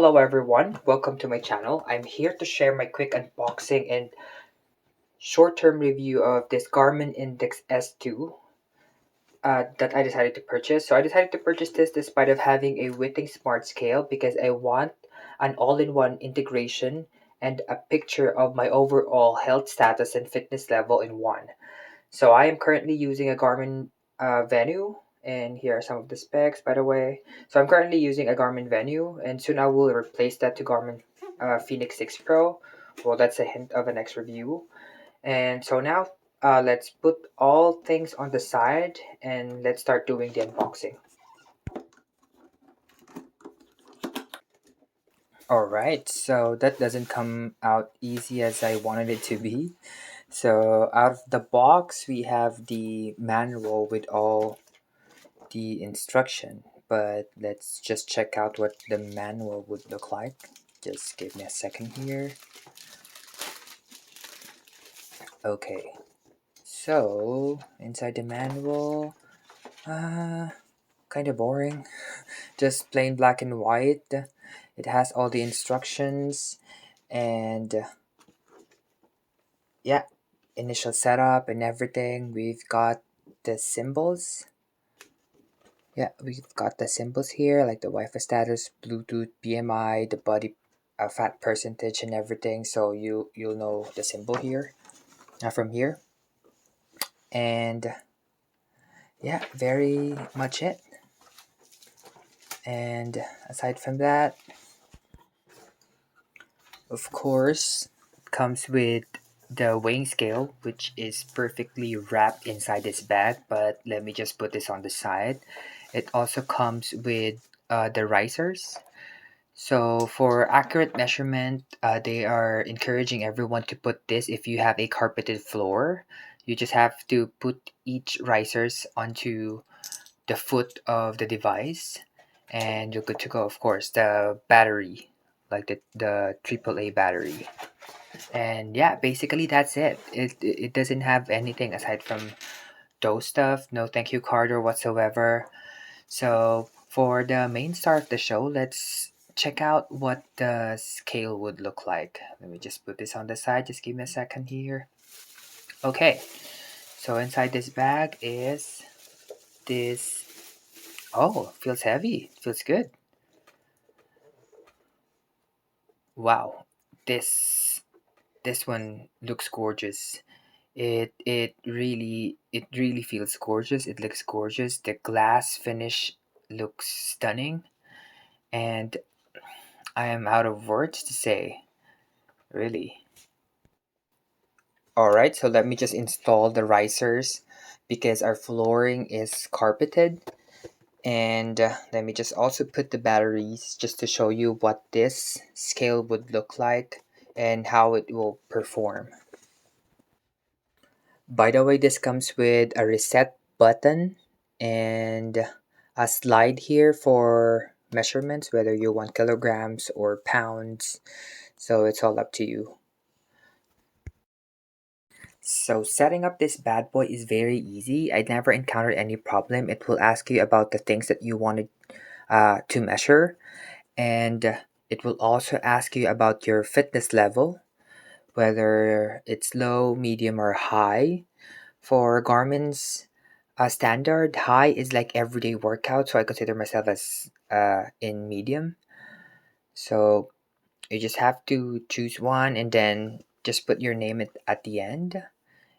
Hello everyone, welcome to my channel. I'm here to share my quick unboxing and short-term review of this Garmin Index S2 that I decided to purchase. So I decided to purchase this despite of having a Witting Smart Scale because I want an all-in-one integration and a picture of my overall health status and fitness level in one. So I am currently using a Garmin Venue, and here are some of the specs, by the way. So I'm currently using a Garmin Venue, and soon I will replace that to Garmin Phoenix 6 Pro. Well, that's a hint of a next review. And so now let's put all things on the side and let's start doing the unboxing. Alright, so that doesn't come out easy as I wanted it to be. So out of the box, we have the manual with all the instruction, but let's just check out what the manual would look like. Just give me a second here. Okay, so inside the manual, kind of boring. Just plain black and white. It has all the instructions and yeah, initial setup and everything. We've got the symbols. Yeah, we've got the symbols here, like the Wi-Fi status, Bluetooth, BMI, the body fat percentage, and everything. So you'll know the symbol here, from here, and yeah, very much it. And aside from that, of course, it comes with the weighing scale, which is perfectly wrapped inside this bag. But let me just put this on the side. It also comes with the risers. So for accurate measurement, they are encouraging everyone to put this if you have a carpeted floor. You just have to put each risers onto the foot of the device and you're good to go. Of course, the battery, like the AAA battery. And yeah, basically that's it. It doesn't have anything aside from those stuff. No thank you card or whatsoever. So for the main star of the show, let's check out what the scale would look like. Let me just put this on the side. Just give me a second here. Okay, so inside this bag is this. Oh, feels heavy. Feels good. Wow, this one looks gorgeous. It really feels gorgeous. It looks gorgeous. The glass finish looks stunning, and I am out of words to say. Really. Alright, so let me just install the risers because our flooring is carpeted. And let me just also put the batteries just to show you what this scale would look like and how it will perform. By the way, this comes with a reset button and a slide here for measurements, whether you want kilograms or pounds. So it's all up to you. So setting up this bad boy is very easy. I never encountered any problem. It will ask you about the things that you wanted to measure, and it will also ask you about your fitness level, whether it's low, medium, or high. For Garmin's standard, high is like everyday workout, so I consider myself as in medium. So you just have to choose one and then just put your name at the end,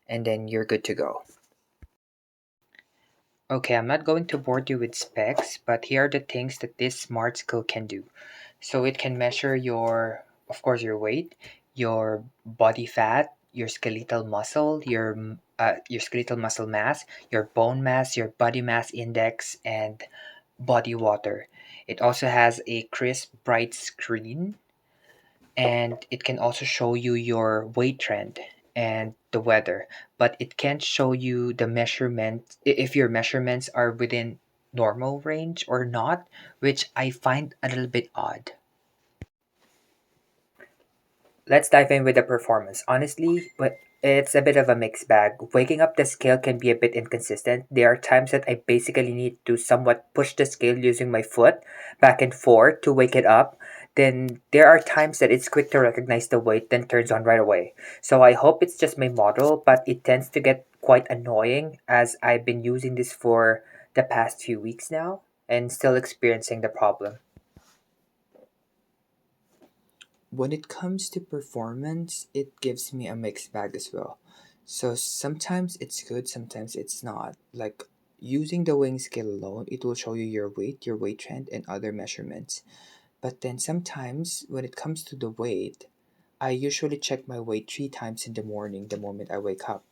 and then you're good to go. Okay, I'm not going to bore you with specs, but here are the things that this smart scale can do. So it can measure your, of course, your weight, your body fat, your skeletal muscle, your skeletal muscle mass, your bone mass, your body mass index, and body water. It also has a crisp, bright screen, and it can also show you your weight trend and the weather, but it can't show you the measurement if your measurements are within normal range or not, which I find a little bit odd. Let's dive in with the performance. Honestly, but it's a bit of a mixed bag. Waking up the scale can be a bit inconsistent. There are times that I basically need to somewhat push the scale using my foot back and forth to wake it up. then there are times that it's quick to recognize the weight, then turns on right away. So I hope it's just my model, but it tends to get quite annoying as I've been using this for the past few weeks now and still experiencing the problem. When it comes to performance, it gives me a mixed bag as well. So sometimes it's good, sometimes it's not. Like using the weighing scale alone, it will show you your weight trend, and other measurements. But then sometimes when it comes to the weight, I usually check my weight 3 times in the morning the moment I wake up,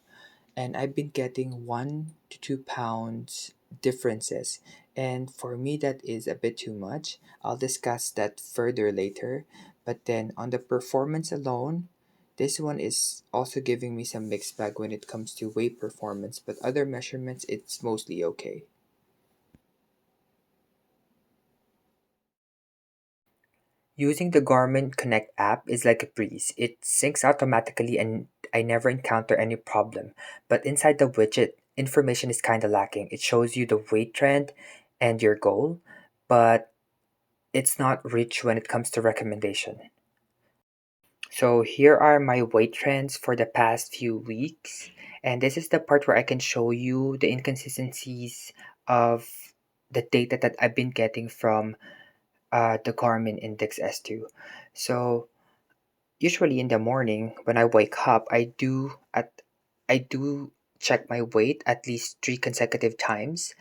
and I've been getting 1 to 2 pounds differences. And for me, that is a bit too much. I'll discuss that further later. But then on the performance alone, this one is also giving me some mixed bag when it comes to weight performance, but other measurements, it's mostly okay. Using the Garmin Connect app is like a breeze. It syncs automatically and I never encounter any problem. But inside the widget, information is kind of lacking. It shows you the weight trend and your goal, but it's not rich when it comes to recommendation. So here are my weight trends for the past few weeks. And this is the part where I can show you the inconsistencies of the data that I've been getting from the Garmin Index S2. So usually in the morning when I wake up, I do check my weight at least 3 consecutive times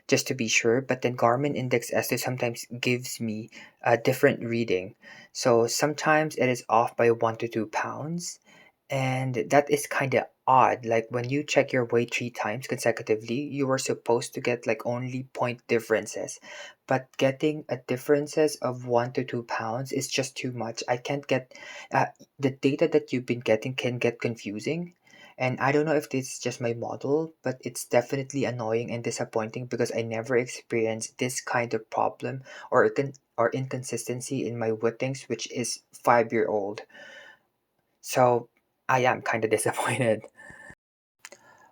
just to be sure. But then Garmin Index S2 sometimes gives me a different reading. So sometimes it is off by 1 to 2 pounds, and that is kind of odd. Like when you check your weight 3 times consecutively, you were supposed to get like only point differences. But getting a differences of 1 to 2 pounds is just too much. I can't get uh, the data that you've been getting can get confusing. And I don't know if this is just my model, but it's definitely annoying and disappointing because I never experienced this kind of problem or inconsistency in my wittings, which is 5 year old. So I am kind of disappointed.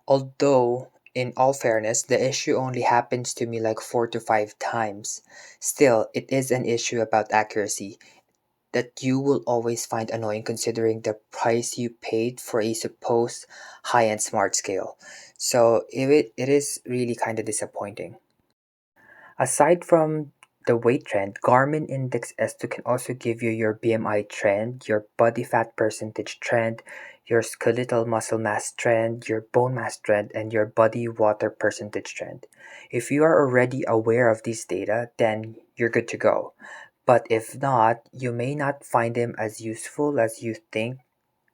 Although, in all fairness, the issue only happens to me like 4 to 5 times. Still, it is an issue about accuracy that you will always find annoying considering the price you paid for a supposed high-end smart scale. So it is really kind of disappointing. Aside from the weight trend, Garmin Index S2 can also give you your BMI trend, your body fat percentage trend, your skeletal muscle mass trend, your bone mass trend, and your body water percentage trend. If you are already aware of these data, then you're good to go. But if not, you may not find them as useful as you think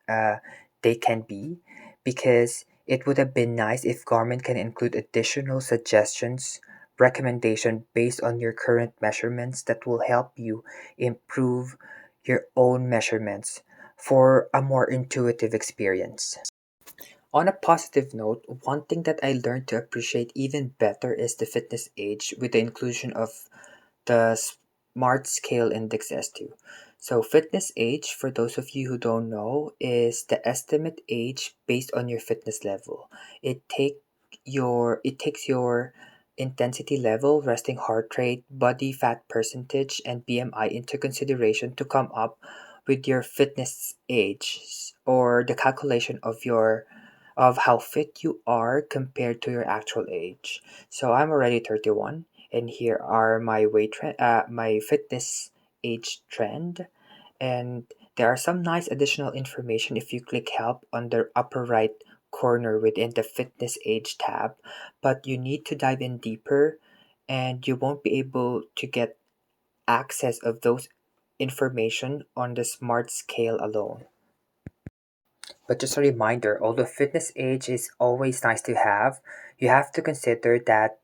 uh, they can be, because it would have been nice if Garmin can include additional suggestions, recommendation based on your current measurements that will help you improve your own measurements for a more intuitive experience. On a positive note, one thing that I learned to appreciate even better is the fitness age with the inclusion of the Smart Scale Index S2. So fitness age, for those of you who don't know, is the estimate age based on your fitness level. It takes your intensity level, resting heart rate, body fat percentage, and BMI into consideration to come up with your fitness age, or the calculation of how fit you are compared to your actual age. So I'm already 31, and here are my my fitness age trend. And there are some nice additional information if you click help on the upper right corner within the fitness age tab, but you need to dive in deeper and you won't be able to get access of those information on the smart scale alone. But just a reminder, although fitness age is always nice to have, you have to consider that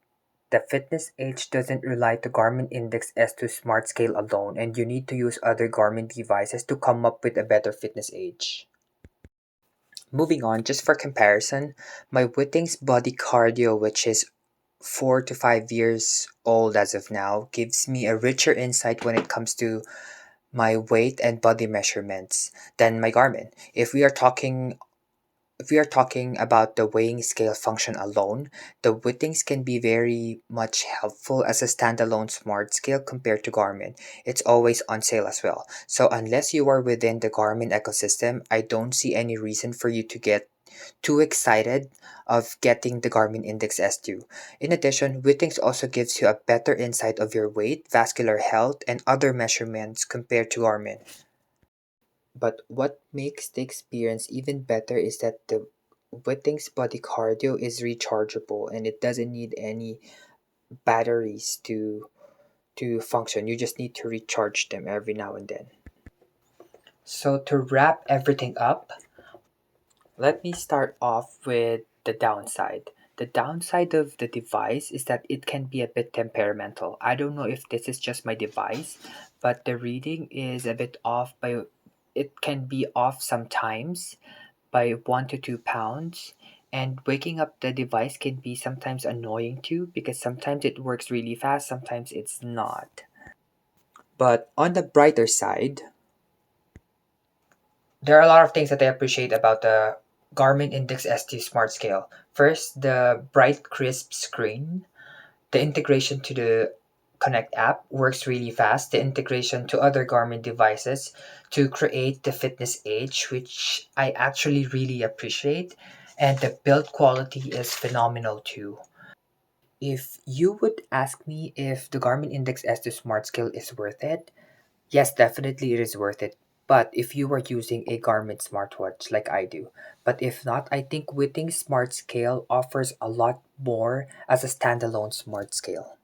the fitness age doesn't rely to Garmin Index S2 Smart Scale alone, and you need to use other Garmin devices to come up with a better fitness age. Moving on, just for comparison, my Whitting's Body Cardio, which is 4 to 5 years old as of now, gives me a richer insight when it comes to my weight and body measurements than my Garmin. If we are talking if we are talking about the weighing scale function alone, the Wittings can be very much helpful as a standalone smart scale compared to Garmin. It's always on sale as well. So unless you are within the Garmin ecosystem, I don't see any reason for you to get too excited of getting the Garmin Index S2. In addition, Wittings also gives you a better insight of your weight, vascular health, and other measurements compared to Garmin. But what makes the experience even better is that the Wittings body cardio is rechargeable and it doesn't need any batteries to function. You just need to recharge them every now and then. So to wrap everything up, let me start off with the downside. The downside of the device is that it can be a bit temperamental. I don't know if this is just my device, but the reading is a bit off by it can be off sometimes by 1 to 2 pounds. And waking up the device can be sometimes annoying too because sometimes it works really fast, sometimes it's not. But on the brighter side, there are a lot of things that I appreciate about the Garmin Index ST Smart Scale. First, the bright, crisp screen. The integration to the Connect app works really fast. The integration to other Garmin devices to create the fitness edge, which I actually really appreciate. And the build quality is phenomenal too. If you would ask me if the Garmin Index S2 Smart Scale is worth it, yes, definitely it is worth it. But if you are using a Garmin smartwatch like I do, but if not, I think Witting Smart Scale offers a lot more as a standalone smart scale.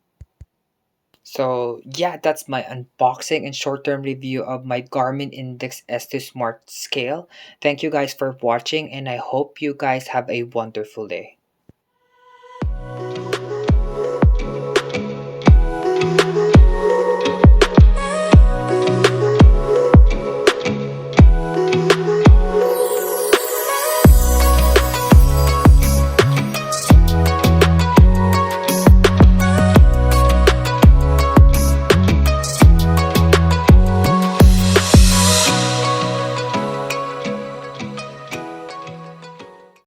So yeah, that's my unboxing and short-term review of my Garmin Index S2 Smart Scale. Thank you guys for watching and I hope you guys have a wonderful day.